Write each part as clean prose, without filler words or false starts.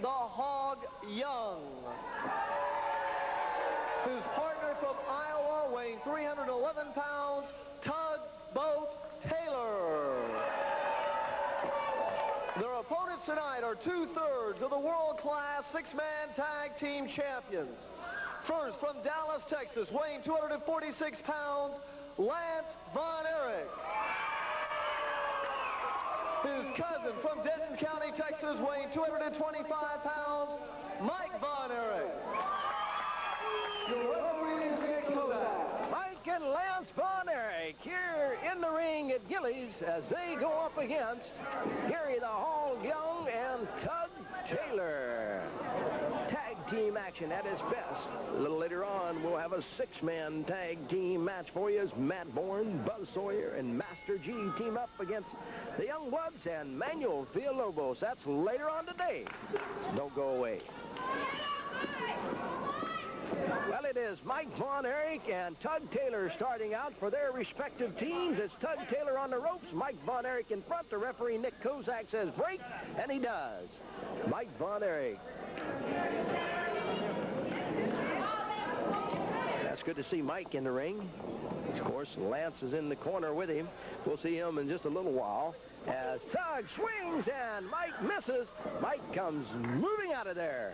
the Hog Young. His partner from Iowa, weighing 311 pounds, Tugboat Taylor. Their opponents tonight are 2/3 of the world-class six-man tag team champions. First, from Dallas, Texas, weighing 246 pounds, Lance Von Erich. His cousin from Denton County, Texas, weighing 225 pounds, Mike Von Erich. Mike and Lance Von Erich here in the ring at Gillies as they go up against Garry the Hog Young and Tug Taylor. Tag team action at its best. A little later on, we'll have a six-man tag team match for you as Matt Bourne, Buzz Sawyer, and Master G team up against the Young Bloods and Manuel Villalobos. That's later on today. Don't go away. Well, it is Mike Von Erich and Tug Taylor starting out for their respective teams. It's Tug Taylor on the ropes, Mike Von Erich in front. The referee, Nick Kozak, says break, and he does. Mike Von Erich. That's good to see Mike in the ring. Of course, Lance is in the corner with him. We'll see him in just a little while as Tug swings and Mike misses. Mike comes moving out of there.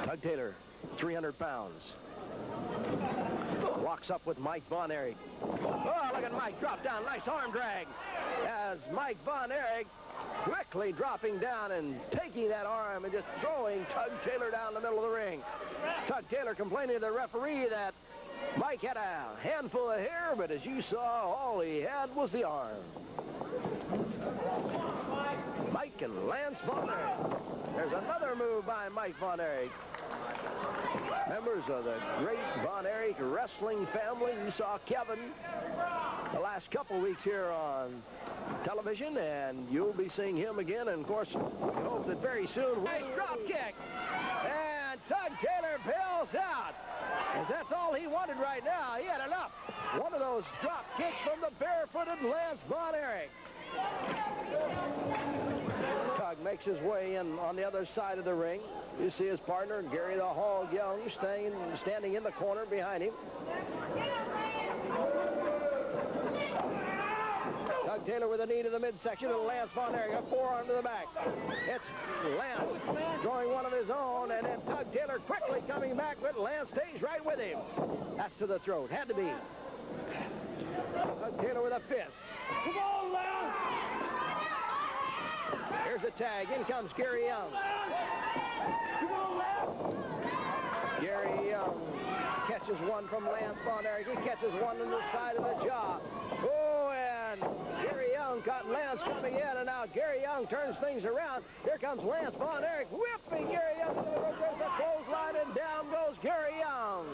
Tug Taylor, 300 pounds. Walks up with Mike Von Erich. Oh, look at Mike drop down. Nice arm drag. As Mike Von Erich quickly dropping down and taking that arm and just throwing Tug Taylor down the middle of the ring. Tug Taylor complaining to the referee that Mike had a handful of hair, but as you saw, all he had was the arm. Mike and Lance Von Erich. There's another move by Mike Von Erich. Members of the great Von Erich wrestling family. You saw Kevin the last couple weeks here on television, and you'll be seeing him again. And, of course, we hope that very soon... Nice drop kick. And Tug Taylor bails out. And that's all he wanted right now. He had enough. One of those drop kicks from the barefooted Lance Von Erich. Tug makes his way in on the other side of the ring. You see his partner, Garry the Hog Young, standing in the corner behind him. Tug Taylor with a knee to the midsection and Lance Von Erich, a forearm to the back. It's Lance throwing one of his own, and then Tug Taylor quickly coming back, but Lance stays right with him. That's to the throat. Had to be. Tug Taylor with a fist. Come on, Lance! Here's the tag. In comes Garry Young. Garry Young catches one from Lance Von Erich. He catches one on the side of the jaw. Oh, and Garry Young caught Lance coming in, and now Garry Young turns things around. Here comes Lance Von Erich whipping Garry Young to the rope. There's a clothesline, and down goes Garry Young.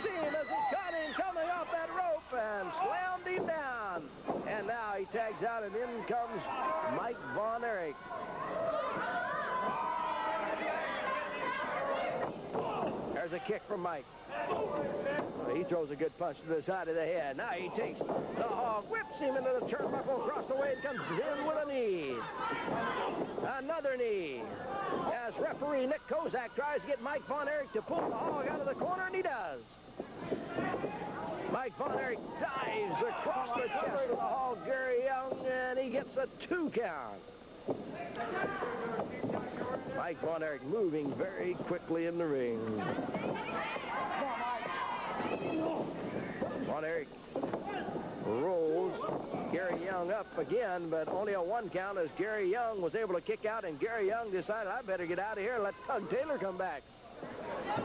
See him as he caught him coming off that rope and slammed him down. And now he tags out, and in comes Mike Von Erich. There's a kick from Mike. He throws a good punch to the side of the head. Now he takes the Hog, whips him into the turnbuckle across the way, and comes in with a knee. Another knee. As referee Nick Kozak tries to get Mike Von Erich to pull the Hog out of the corner, and he does. Mike Von Erich dives across the chest of the Hog, Garry Young, and he gets a 2 count. Mike Von Erich moving very quickly in the ring. Von Erich rolls Garry Young up again, but only a 1 count as Garry Young was able to kick out, and Garry Young decided, I better get out of here and let Tug Taylor come back.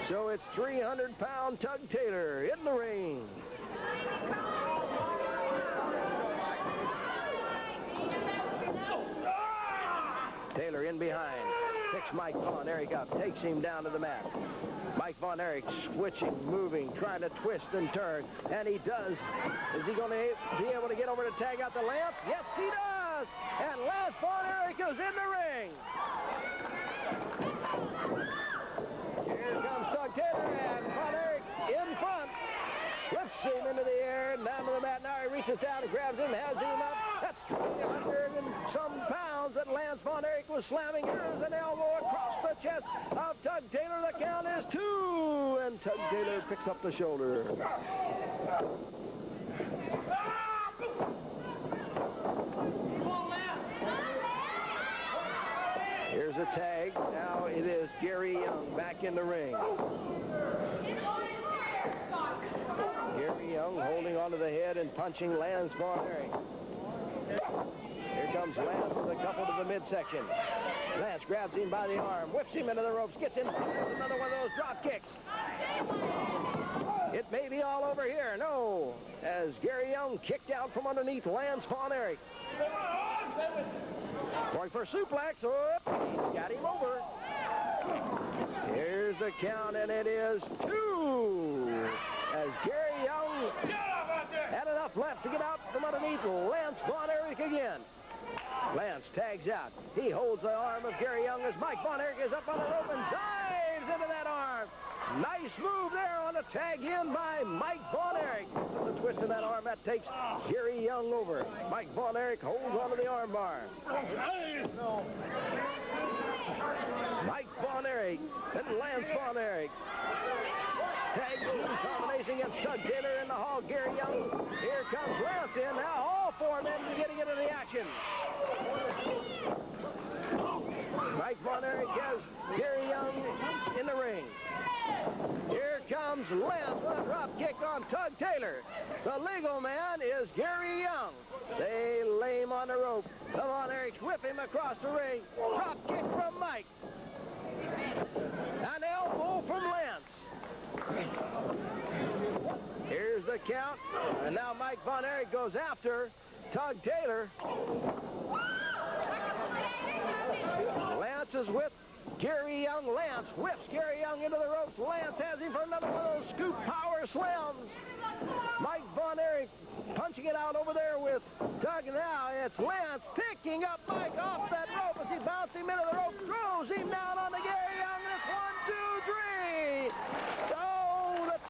So it's 300-pound Tug Taylor in the ring. Taylor in behind. Picks Mike Von Erich up. Takes him down to the mat. Mike Von Erich switching, moving, trying to twist and turn. And he does. Is he going to be able to get over to tag out the Lance? Yes, he does. And Lance Von Erich is in the ring. Here comes Tug reaches down and grabs him, has him up. That's 300 and some pounds that Lance Von Erich was slamming. Here's an elbow across the chest of Tug Taylor. The count is 2, and Tug Taylor picks up the shoulder. Here's a tag. Now it is Garry Young back in the ring. Garry Young holding onto the head and punching Lance Von Erich. Here comes Lance with a couple to the midsection. Lance grabs him by the arm, whips him into the ropes, gets him. There's another one of those drop kicks. It may be all over here. No, as Garry Young kicked out from underneath Lance Von Erich. Going for a suplex. Oh, he's got him over. Here's the count, and it is 2. As Garry Young had enough left to get out from underneath Lance Von Erich again. Lance tags out. He holds the arm of Garry Young as Mike Von Erich is up on the rope and dives into that arm. Nice move there on a tag in by Mike Von Erich. The twist in that arm, that takes Garry Young over. Mike Von Erich holds onto the arm bar. Mike Von Erich and Lance Von Erich. Tag team combination against Tug Taylor in the hall. Garry Young. Here comes Lance in. Now all 4 men getting into the action. Mike Von Erich has Garry Young in the ring. Here comes Lance with a drop kick on Tug Taylor. The legal man is Garry Young. They lay him on the rope. The Von Erichs whip him across the ring. Drop kick from Mike. An elbow from Lance. Here's the count. And now Mike Von Erich goes after Tug Taylor. Lance is with Garry Young. Lance whips Garry Young into the ropes. Lance has him for another one of those scoop power slams. Mike Von Erich punching it out over there with Tug. Now it's Lance picking up Mike off that rope as he bounced him into the rope, throws him down on the Garry Young, and it's 1, 2, 3.